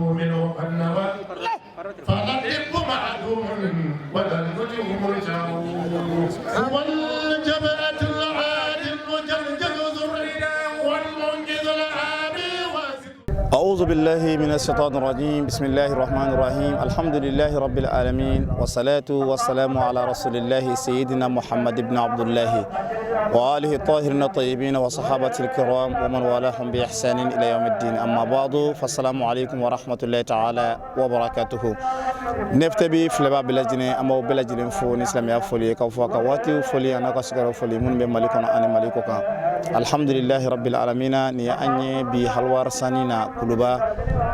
منه النوى فالحب معدوم ولا النجوم مرجع هو الجبهة العادل وجلجل ذرنا والمنجز العابي واسد. أعوذ بالله من الشيطان الرجيم. بسم الله الرحمن الرحيم. الحمد لله رب العالمين والصلاة والسلام على رسول الله سيدنا محمد بن عبد الله وآله الطاهرين الطيبين وصحابة الكرام ومن والاهم بإحسان إلى يوم الدين. أما بعد فالسلام عليكم ورحمة الله تعالى وبركاته. نفتبي في الباب بلجنة أما بلجنة فون إسلامي فولي كوفاك واتي فولي أنا كسر فولي من بملكنا أنا ملكك. الحمد لله رب العالمين. نيا أني بحلوار سنينا كلوبا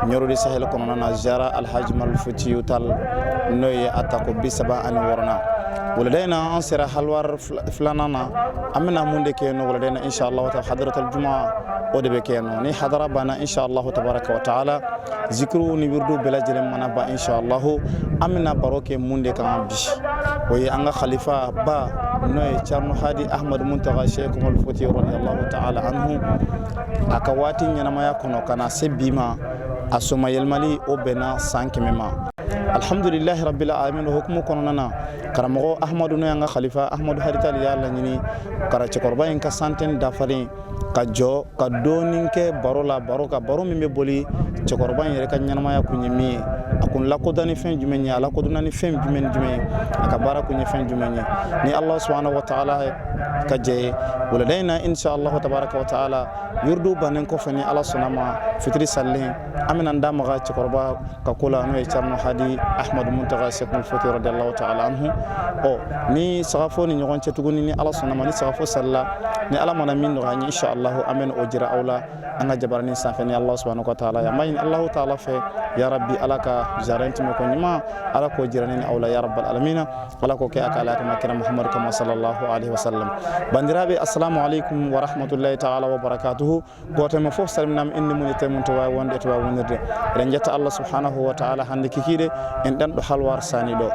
نيرودي سهل كوننا زيارة الحاج مالفتي يوتال نوي أتاكو بسبا أن ورنا ولدينا أنصر حلوار فلاننا أمنا موندكينو ولدينا إن شاء الله حضرة الجمعة ودبكينو ني حضر بنا إن شاء الله تبارك وتعالى ذكروا نبردو بلا جرم منابا إن شاء الله أمنا باروكي موندك بيش وي أنغا خليفة با نوي تشارنو هادي أحمد منتغى شيخ مالفتي رضي الله تعالى عنه أكواتي نينما يكونو كان سبيما أسوما يلمالي أوبنا سانكمما. الحمد لله رب العالمين. وحكمه كوننا كرمغو أحمد نيانغا خليفة أحمد هاريتا ليالا نيني كراتي كورباين كسانتين دافرين كجو كدونين كي بارولا باروكا بارو ميمي بولي تكورباين يركا نيانما يكوني مي أكون لاكوداني فين جميني لاكوداني فين جميني أكبارا كوني فين جميني ني الله سبحانه وتعالى كجي ولدينا إن شاء الله تبارك وتعالى يردو باننكو فني الله سنما فتري سالين أمين أندامغا تكوربا كقولا نوي تشارنو هادي أحمد منتغى شيخ الفتي رضي الله تعالى عنه أو ني سغافو ني نيغون تشتغوني ني الله سنما ني سغافو سلا ني الله مانا مين نغاني إن شاء الله أمين أجرا أولا أنا جبرني سافني الله سبحانه وتعالى يا ماين الله تعالى في يا ربي ألاك جارنت مكوني ما ألاك وجراني أولا يا رب العالمين ألاك كي أكالاك مكرم محمد كما صلى الله عليه وسلم. بندرابي السلام عليكم ورحمة الله تعالى وبركاته. قوتي مفوف سلمنام إني منيتي منتوا وندي توا وندي رنجت الله سبحانه وتعالى هندي كيكيدي إن دندو حلوار ساني دو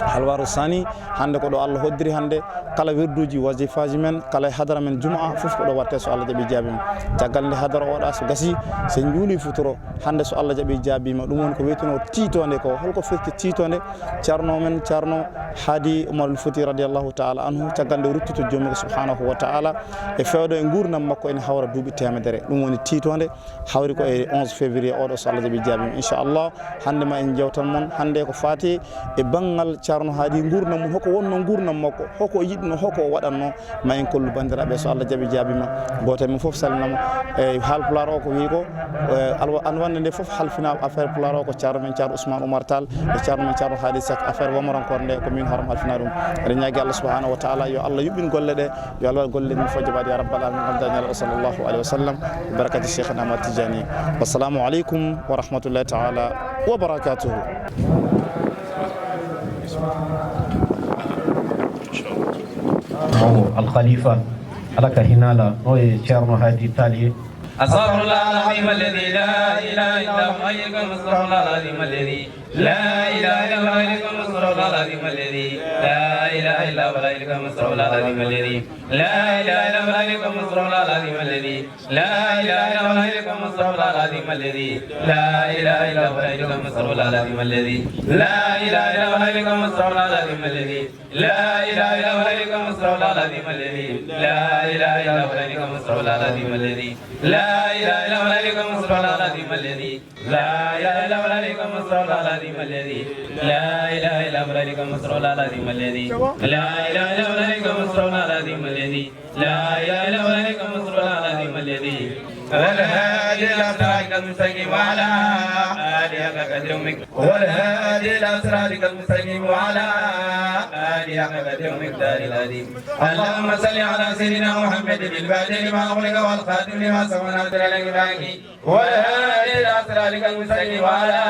halwaru sani hande ko do Allah hoddiri hande kala wirduji wazifaji men kala hadara men jumaa fof ko do watte so Allah jabi jabima tagal nde hadara wada so gasi se njuli futuro hande so Allah jabi jabima dum won ko wetino titonde ko holko fekki titonde ciarno men ciarno hadi Umar al-Futi radiyallahu ta'ala anhu tagal nde ruttuto jomi subhanahu wa ta'ala e fewdo e gurnam makko en hawra duubi temedere dum woni titonde hawri ko e 11 février odo so Allah jabi jabima inshallah hande ma en jewtan mon hande ko fati e bangal ciarno haadi gurnam hoko wonno gurnam makko hoko yidno hoko wadanno ma en kollu bandirabe so Allah jabi jabima goto men fof salnamo e hal plaro ko wi ko an wande nde fof halfina affaire plaro ko ciarno men ciarno Ousmane Oumar Tall e ciarno men ciarno Hadi Sak affaire womoran ko nde ko min haram halfina dum re nyaagi Allah subhanahu wa ta'ala yo Allah yubbin golle de yo Allah golle min fojjaba ya rabbal alamin hamdana sallallahu alaihi wasallam barakati cheikhna Ahmad Tijani. Wassalamu alaikum wa rahmatullahi ta'ala wa barakatuh. الخليفة لك هنا لا نوي شارنو هادي تالي أستغفر الله العظيم الذي لا إله إلا هو حي أستغفر الله العظيم الذي لا إله إلا هو حي أستغفر الله العظيم الذي لا إله إلا هو حي أستغفر الله العظيم الذي لا إله إلا هو حي أستغفر الله العظيم الذي لا إله إلا هو حي أستغفر الله العظيم الذي لا إله إلا هو حي أستغفر الله العظيم الذي لا إله إلا هو حي أستغفر الله العظيم الذي لا إله إلا هو حي أستغفر الله العظيم الذي لا إله إلا هو حي أستغفر الله العظيم الذي لا إله إلا هو حي أستغفر الله العظيم الذي لا إله إلا هو حي أستغفر الله العظيم الذي لا إله إلا هو حي أستغفر الله العظيم الذي لا إله إلا هو حي أستغفر الله العظيم الذي لا إله إلا هو حي أستغفر الله العظيم الذي والهادي إلى صراطك المستقيم وعلى آله حق قدره والهادي إلى صراطك المستقيم وعلى آله حق قدره ومقداره العظيم. اللهم صل على سيدنا محمد الفاتح لما أغلق والخاتم لما سبق ناصر الحق والهادي إلى صراطك المستقيم وعلى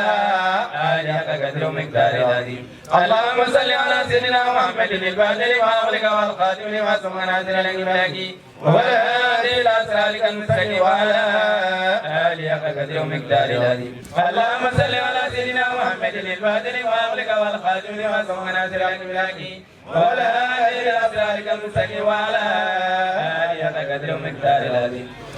آله حق قدره ومقداره العظيم. اللهم صل على سيدنا محمد الفاتح لما أغلق والخاتم لما سبق ناصر الحق والهادي إلى صراطك المستقيم وعلى آله حق قدره ومقداره العظيم. اللهم صل على سيدنا محمد الفاتح لما أغلق والخاتم لما سبق ناصر الحق والهادي إلى صراطك المستقيم وعلى آله حق قدره ومقداره العظيم.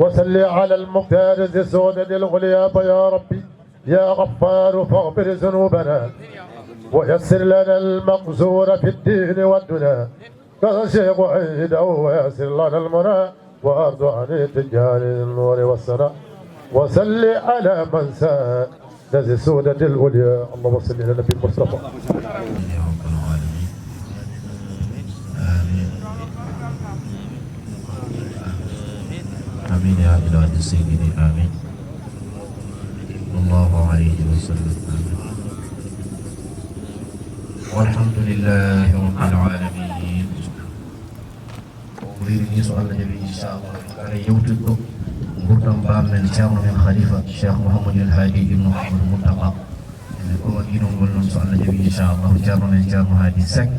وصل على المختار ذي السودة العليا يا ربي يا غفار فاغفر ذنوبنا ويسر لنا المقصور في الدين والدنيا كشيخ عيده ويسر لنا المنى وارض عن تجار النور والسناء وصل على من ساد ذي السودة العليا اللهم صل على النبي المصطفى. آمين يا إله سيدي آمين الله عليه وسلم والحمد لله رب العالمين. وليني سؤال النبي إن شاء الله على يوتيوب غردم بام من شيخ من خليفة الشيخ محمد الهادي بن محمد المنتقى ودينه ولن سؤال النبي إن شاء الله جار من جار هادي سك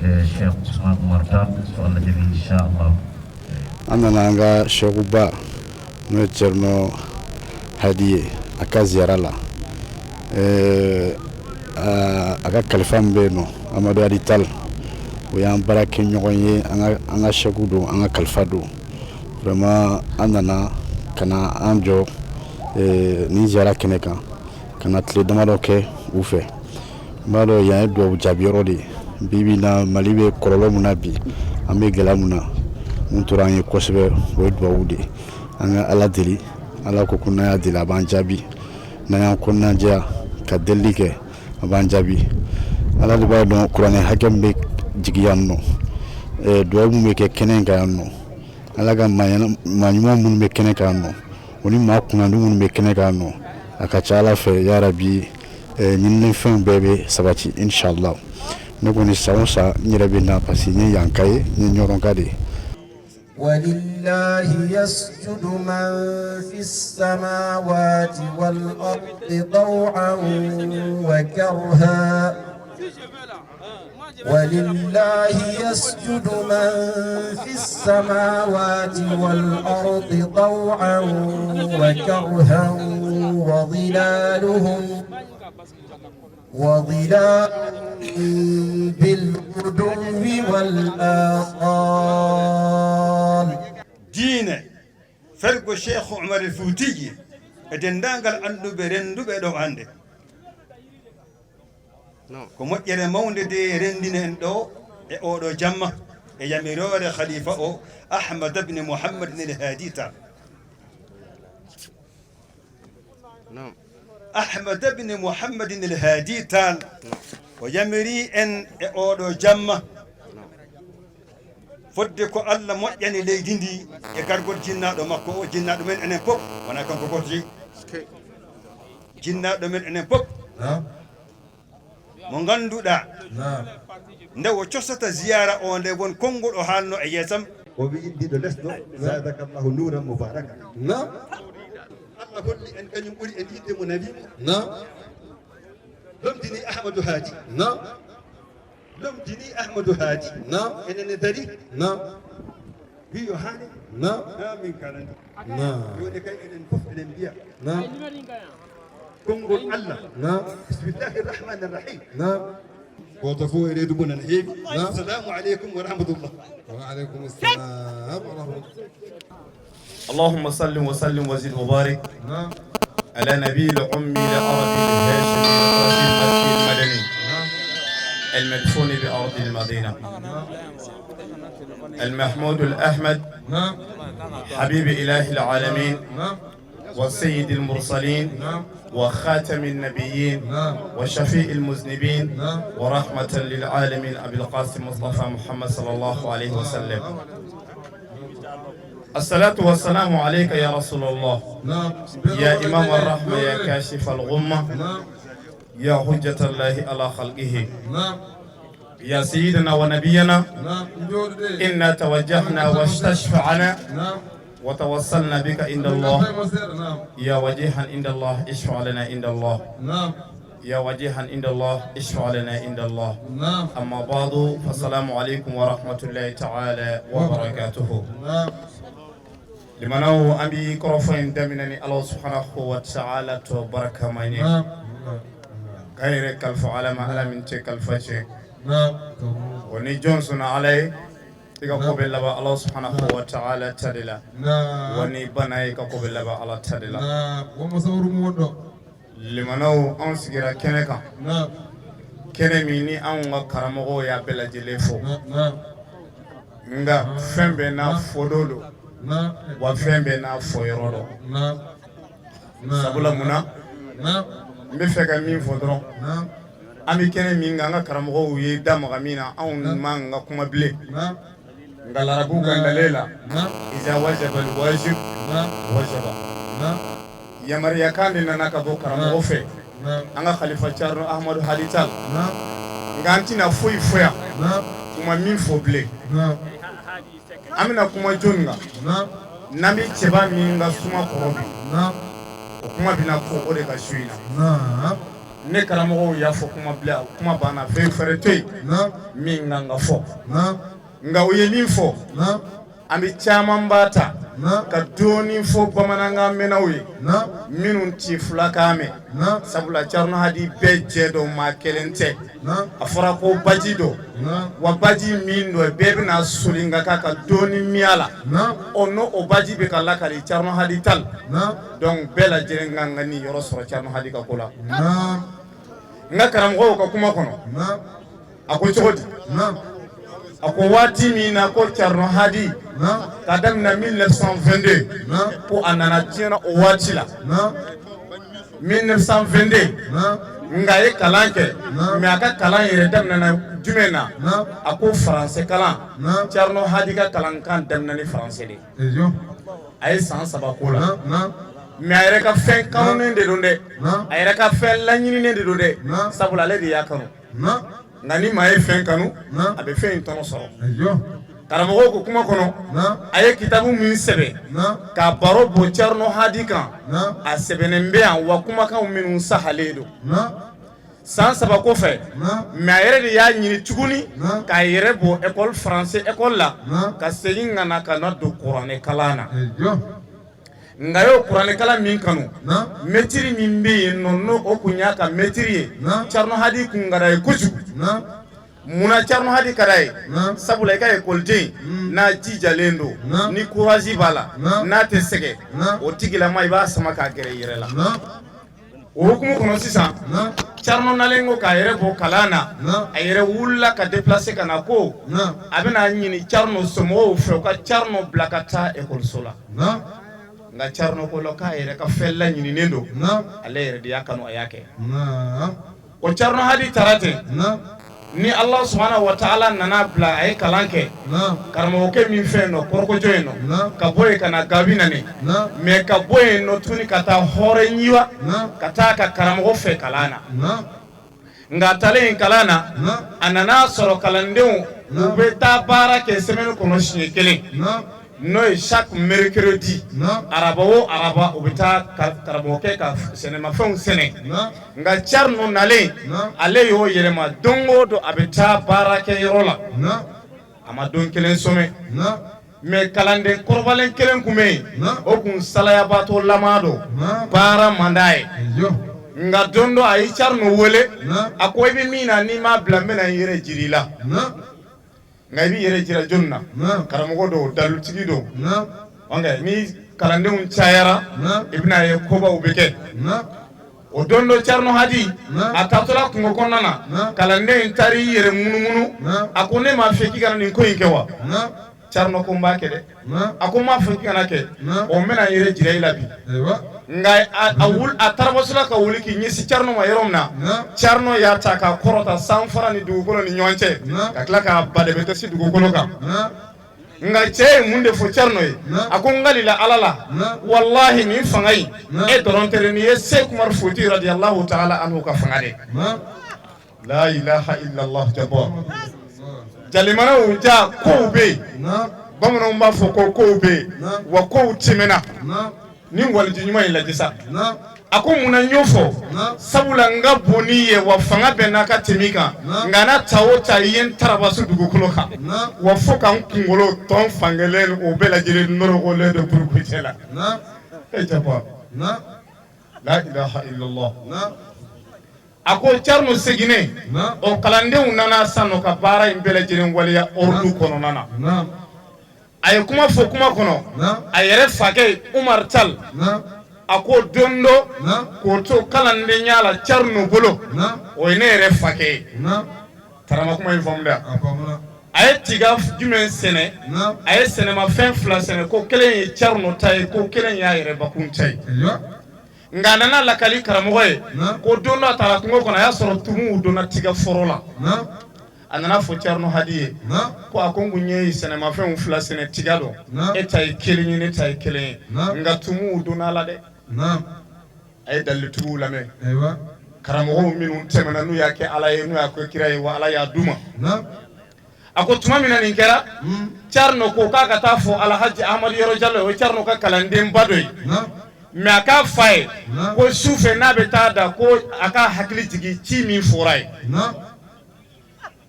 الشيخ عثمان مرتاب سؤال النبي إن شاء الله. أنا نانغا شغوبا نوتشرنو هدي أكازيارا لا أكا كالفام بينو أمادو أديتال ويان براكي نيوغوني أنا شغودو أنا كالفادو vraiment أنا كنا أنجو نيجارا كنكا كنا تلي دمارو كي وفي مالو يان دو جابيرو دي بيبينا ماليبي كولولو منابي أمي غلامنا muntura ye kosɛbɛ o ye duwawu de an ka ala deli ala ko n'an y'a deli a b'an jaabi n'an y'an kɔnɔnajɛya ka delili kɛ a b'an jaabi ala de b'a dɔn kuranɛ hakɛ min bɛ jigi yan nɔ duwawu min bɛ kɛ kɛnɛ in kan yan nɔ ala ka maa ɲuman minnu bɛ kɛnɛ kan yan nɔ o ni maa kunnandi minnu bɛ kɛnɛ kan yan nɔ a ka ca ala fɛ yarabi ɲininifɛnw bɛɛ bɛ sabati inshallah ne kɔni san o san n yɛrɛ bɛ na parce que n ye yan ka ye n ye ɲɔgɔn ka de ye. ولله يسجد من في السماوات والأرض طوعا وكرها ولله يسجد من في السماوات والأرض طوعا وكرها وظلالهم بالغدو والآصال. دين فرق الشيخ عمر الفوتي دندانغال اندو برندو بدو ande ko moƴƴere mawde de rendina en ɗo e oɗo jamma e yamirore khalifa o ahmad ibn muhammad al-hadi ta ahmad ibn muhammad al-hadi ta o yamiri en e oɗo jamma fodde ko Allah moƴƴani leydi ndi e gargol jinnaɗo makko o jinnaɗo men enen pop wona kanko goto jeyi jinnaɗo men enen pop mo ganduɗa nde o cosata ziyara o nde won konngol o haalno e yeesam o wi iddiɗo lesɗo zadaka allahu nuran mubaraka Allah holli en kañum ɓuri en yidde mo nabi lomdini ahmadou hadi lomdini ahmadou hadi enene dari wi yo haani min kalani yode kay enen fof enen mbiya konngol Allah bismillahi irrahmani irrahim goto fof e reedu mum nana heewi assalamu aleykum wa rahmatullah wa aleykum assalam wa rahmatullah. اللهم صل وسلم وزد وبارك على نبي الأمي العربي الهاشمي القاسم المدني المدفون بأرض المدينة المحمود الأحمد حبيب إله العالمين والسيد المرسلين وخاتم النبيين وشفيع المذنبين ورحمة للعالمين أبي القاسم مصطفى محمد صلى الله عليه وسلم. الصلاة والسلام عليك يا رسول الله يا إمام الرحمة يا كاشف الغمة يا حجة الله على خلقه يا سيدنا ونبينا إنا توجهنا واستشفعنا وتوصلنا بك عند الله يا وجيها عند الله اشفع لنا عند الله يا وجيها عند الله اشفع لنا عند الله. أما بعد فالسلام عليكم ورحمة الله تعالى وبركاته. لمنو أبي كروفين دمنني الله سبحانه وتعالى تبارك ماني غير كالف على ما على من تكالفتش وني جونسون علي iga ko be laba Allah subhanahu wa ta'ala tadila wani bana iga ko be laba Allah tadila wa masawru mu wodo limanaw an sigira kene kan kene mi ni an ga karamogo ya bela jele fo nga fembe na fodolo wa fembe na foyrodo sabula muna mbe feka min fo dron ami kene mi nga karamogo ye damaga mina an manga kuma bile nga larabu ga ndalela iza wajaba alwajib wajaba yamariya kandi nana ka bo karamogo fe anga khalifa charno ahmadu halital ngantina foi foya kuma min fo bile amina kuma jonga nami cheba minga suma korobi kuma bina ko ode ka shuina ne karamogo ya fo kuma bile kuma bana fe ferete minga nga fo nga uye min fo ami chama mbata ka doni fo bamananga menawi minun ti fulakame sabula charno hadi beje do ma kelente afara ko bajido wa baji mindo bebe na sulinga ka doni miala ono o baji be kala kali charno hadi tal donc bela jerenga ngani yoro soro charno hadi ka kola nga karamgo ko kuma kono ako chodi ako wati mina ko charno hadi kadam na 1922 pour anana tiena o wati la 1922 ngaye kalanke me aka kalan yere damna na jumena ako français kalan charno hadi ka kalan kan damna ni français de ay sans sabakola me ayre ka fen kanunen de donde ayre ka fen lanyini de donde sabula le de yakano ngani maye fen kanu abe fen tono so karamogo ko kuma kono aye kitabu min sebe ka baro bo charno hadi kan a sebenembe an wa kuma kan minun sahaledo san saba ko fe me ayre de ya nyini tuguni ka yere bo école français école la ka seyin ngana kana do qur'ane kalana ngayo qur'ane kala min kanu metiri min be nonno o kunya ka metiri charno hadi kungara e kuju muna charno hadi karai sabula ka école de na jijalendo ni courage bala na te sege o tigila mai ba sama ka gere yere la o kuma kono sisa charno nalengo ka yere bo kalana ayere wulla ka déplacer kana ko abena nyini charno somo fo ka charno blakata école sola nga charno ko loka yere ka fella nyini nendo ale yere di yakano ayake o charno hadi tarate ni Allah subhanahu wa ta'ala nana bla ay kalanke karamo ke min fe no korko joyno ka boye kana gabina ni me ka boye no tuni kata hore nyiwa kata ka karamo fe kalana nga tale kalana anana soro kalandeu ubeta barake semaine kono shikele no chaque mercredi araba ubita karamo ke ka cinéma fon sene nga charno nale ale yo yelema dongo do abita barake yorola ama don kelen some me kalande korbalen kelen kume o kun salaya bato lamado bara mandaye nga dondo ay charno wole akoy be mina ni ma blamena yere jirila nga bi yere jira jonna karamogo do dalu tigi do wanga mi kalande un chayara ibna ye koba ubeke o dondo charno hadi atatola kungo konnana kalande intari yere munumunu akone ma feki kana nin ko inkewa charno ko mbake de akoma feki kana ke o mena yere jira ilabi ngai awul atarabosula ka wuliki nyisi charno ma yeromna charno ya taka korota sanfara ni dugulo ni nyonche kakla ka bade bete si dugulo ka ngai che munde fo charno yi akongali la alala wallahi ni fangai e dorontere ni Sheikh Umar Fouti radiyallahu ta'ala anhu ka fangade la ilaha illa Allah jabbar jalimana unja ko be bamana mba fo ko be wa ko timena ni walji nyuma ila jisa ako muna nyofo sabula nga boniye wa fanga benaka temika ngana tawota yen tarabasu dugukuloka wa foka ngolo ton fangelen o bela jere noro o le de burkutela e jaba la ilaha illa Allah ako Thierno segine o kalandenw nana sano ka baara in bɛɛ lajɛlen waleya ordre kɔnɔna na a ye kuma fɔ kuma kɔnɔ a yɛrɛ fakɛ Umar Tal a ko don dɔ k'o to kalandenya la Thierno bolo o ye ne yɛrɛ fakɛ ye tarama kuma in faamuya a ye tiga jumɛn sɛnɛ a ye sɛnɛmafɛn 2 sɛnɛ ko kelen ye Thierno ta ye ko kelen y'a yɛrɛ bakun ta ye nka a nana lakali karamɔgɔ ye ko don dɔ a taara kungo kɔnɔ a y'a sɔrɔ tumuw donna tiga foro la a nana fɔ Thierno Hadi ye ko a ko n kun ye sɛnɛmafɛnw 2 sɛnɛ tiga dɔn e ta ye kelen ye ne ta ye kelen ye nka tumuw donna la dɛ a ye dalilitigiw lamɛn karamɔgɔw minnu tɛmɛna n'u y'a kɛ Ala ye n'u y'a kɛ kira ye wa Ala y'a d'u ma a ko tuma min na nin kɛra Thierno ko k'a ka taa fɔ Alhaji Ahmadu Yɔrɔ Jallo o ye Thierno ka kalandenba dɔ ye mais a k'a fa ye ko sufɛ n'a bɛ taa da ko a ka hakili jigin ci min fɔra ye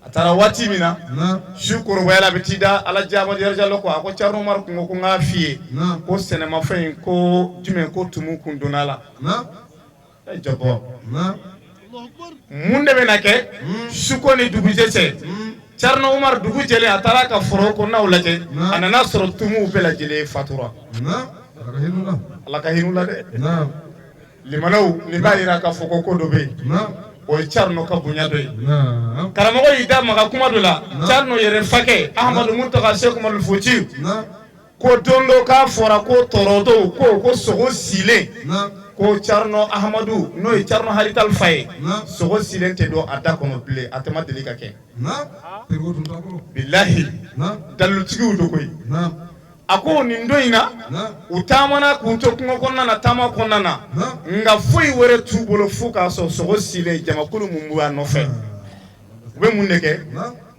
a taara waati min na su kɔrɔbayala a bɛ t'i da Alhaji Ahmadu Yɔrɔ Jallo ko a ko Thierno Umaru kun ko n k'a f'i ye ko sɛnɛmafɛn in ko jumɛn ko tumu kun donna la jɔbɔ mun de bɛna kɛ suko ni dugujɛ cɛ Thierno Umaru dugu jɛlen a taara ka foro kɔnɔnaw lajɛ a nana sɔrɔ tumuw bɛɛ lajɛlen fatura Ala ka hinɛ u la dɛ limanaw nin b'a yira k'a fɔ ko dɔ bɛ yen o ye Thierno ka bonya dɔ ye karamɔgɔ y'i da maga kuma dɔ la Thierno yɛrɛ fakɛ Ahmadu Muntaga Seku Umaru Foti ko don dɔ k'a fɔra ko tɔɔrɔtɔw ko sogo silen ko Thierno Ahmadu n'o ye Thierno Hadi Tal fa ye sogo silen tɛ don a da kɔnɔ bilen a tɛ ma deli ka kɛ bilahi dalilutigiw do koyi a ko nin don in na u taamana k'u to kungo kɔnɔna na taama kɔnɔna na nka foyi wɛrɛ t'u bolo fo k'a sɔrɔ sogo silen jamakulu mun b'a nɔfɛ u bɛ mun de kɛ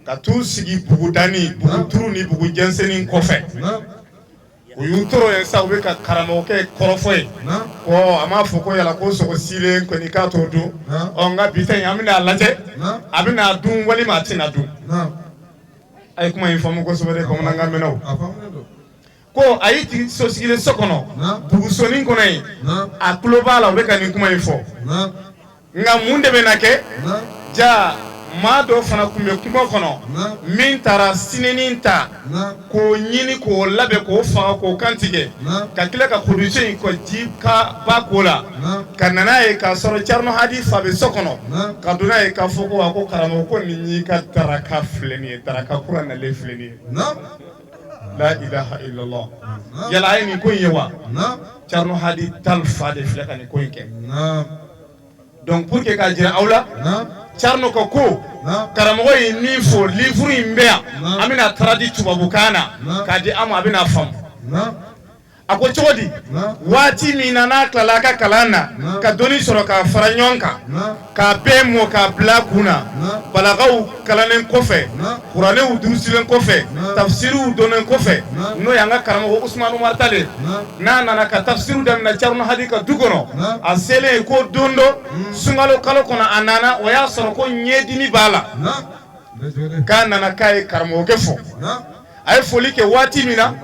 ka t'u sigi bugudani buguturu ni bugujɛnsɛnni kɔfɛ u y'u tɔɔrɔ yen sa u bɛ ka karamɔgɔkɛ kɔrɔfɔ ye ko a m'a fɔ ko yala ko sogo silen kɔni k'a t'o dun nka bi ta in an bɛna lajɛ a bɛna dun walima a tɛna dun a ye kuma in faamu kosɛbɛ de bamanankan mɛnnaw ko a y'i so sigilen so kɔnɔ bugusoni kɔnɔ yen a tulo b'a la u bɛ ka nin kuma in fɔ nka mun de bɛna kɛ ja maa dɔ fana tun bɛ kungo kɔnɔ min taara sinɛni ta k'o ɲini k'o labɛn k'o faga k'o kantigɛ ka tila ka kurusi in kɔ ji ka ba k'o la ka nana ye k'a sɔrɔ Thierno Hadi fa bɛ so kɔnɔ ka donna ye k'a fɔ ko a ko karamɔgɔ ko nin y'i ka daraka filɛ nin ye daraka kura nalen filɛ nin ye la ilaha illallah yala a ye nin ko in ye wa Thierno Hadi Tal fa de filɛ ka nin ko in kɛ donc pour que k'a jira aw la Thierno ko karamɔgɔ ye min fɔ livre in bɛ yan an bɛna traduit tubabukan na k'a di an ma a bɛna faamu a ko cogo di waati min na n'a tilala a ka kalan na ka dɔnni sɔrɔ k'a fara ɲɔgɔn kan k'a bɛɛ mɔ k'a bila a kun na balagaw kalannen kɔfɛ kuranɛw durusilen kɔfɛ tafsiriw donnen kɔfɛ n'o y'an ka karamɔgɔ Usmanu Umaru Tal ye n'a nana ka tafsiriw daminɛ Thierno Hadi ka du kɔnɔ a selen ye ko don dɔ sunkalo kalo kɔnɔ a nana o y'a sɔrɔ ko ɲɛdimi b'a la k'a nana k'a ye karamɔgɔkɛ fɔ a ye foli kɛ waati min na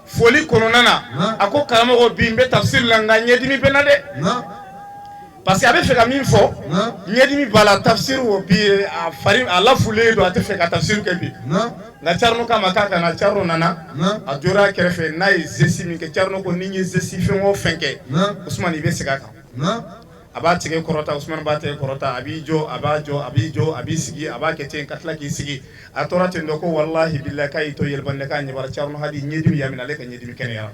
foli kɔnɔna na a ko karamɔgɔ bi n bɛ tafsiri la nka ɲɛdimi bɛ n na dɛ parce que a bɛ fɛ ka min fɔ ɲɛdimi b'a la tafsiri o bi a fari a lafulen don a tɛ fɛ ka tafsiri kɛ bi nka Thierno k'a ma k'a ka na Thierno nana a jɔra a kɛrɛfɛ n'a ye zesi min kɛ Thierno ko ni n ye zesi fɛn o fɛn kɛ Usumani i bɛ segin a kan a b'a tigɛ kɔrɔta Usumani b'a tigɛ kɔrɔta a b'i jɔ a b'a jɔ a b'i jɔ a b'i sigi a b'a kɛ ten ka tila k'i sigi a tora ten dɔ ko walahi bilahi k'a y'i to yɛlɛbande k'a ɲɛbara Thierno Hadi ɲɛdimi y'a minɛ ale ka ɲɛdimi kɛnɛyara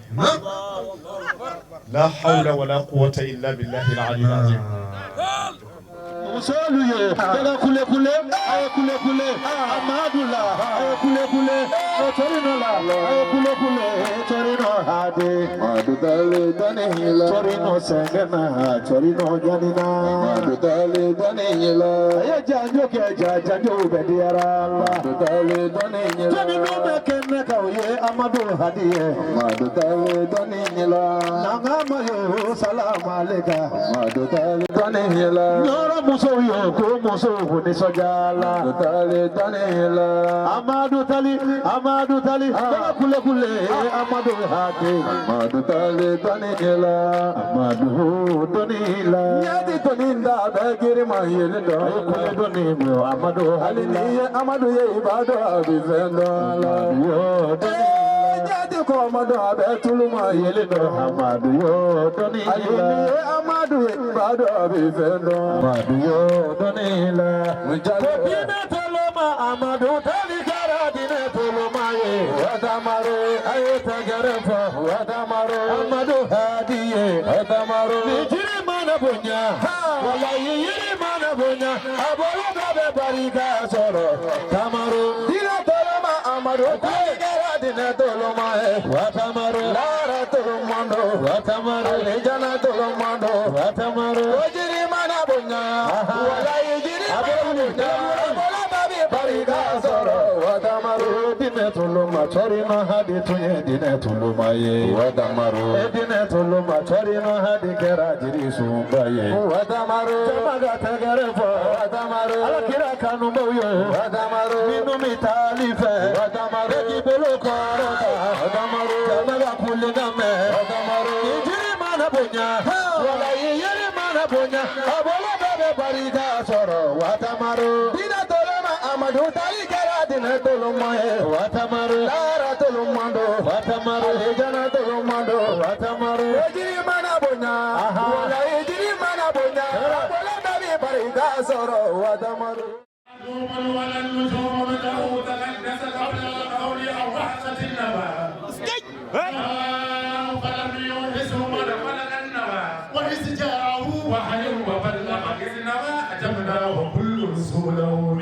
la hawla wala quwwata illa billahi al-aliyyil azim musolu ye daga kule kule ay kule kule amadula ay kule kule torino la ay kule kule torino Hadi madu dale dane hila torino sengena torino janina madu dale dane hila ay janjo ke janjo bediara madu dale dane hila torino mekene kauye amadu Hadi madu dale dane hila nanga mayo salam aleka madu dale dane hila nora muso yo ko muso ni sojala dale dane hila amadu tali Amadu Tali kule kule Amadu Hati Amadu Tali Tonila Amadu Tonila Nyati Toninda Begiri Mahilinda Kule Tonimu Amadu Halini Amadu Ibadu Abizendo Yo Nyati ko Amadu Abetulu Mahilinda Amadu Yo Tonila Amadu Ibadu Abizendo Amadu Yo Tonila Kopina Toloma Amadu Tali Karadine Toloma Wadamare Ayeta Garefa Wadamare Amadu Hadiye Wadamare Nijiri Manabunya Wallahi Yiri Manabunya Abolo Gabe Barika Soro Tamaru Dina Toloma Amadu Tali Karadine Toloma Wadamare Lara Tolomando Wadamare Lejana Tolomando Wadamare Wajiri Manabunya Wallahi Yiri Manabunya Barika soro wadamaru dine tuluma chori no hadi tunye dine tuluma ye wadamaru dine tuluma chori no hadi kera jiri sumba ye wadamaru jamaga tegere fo wadamaru alakira kanu moyo wadamaru minu mitalife wadamaru kibelo korota wadamaru jamaga kulina me wadamaru injiri mana bunya wala yiri mana bunya abola bebe barika soro wadamaru dina Amadu Tali Karadine Tolumae Watamaru Lara Tolumando Watamaru Lejana Tolumando Watamaru Ejiri Manabunya Wala Ejiri Manabunya Wala Nabi Barika Soro Watamaru ولا النجوم له تقدس قبل القول او وحشة النبى فلم يوحسه من خلق النبى واذ جاءه وحي وبلغ اذ نبى اجبناه كل رسوله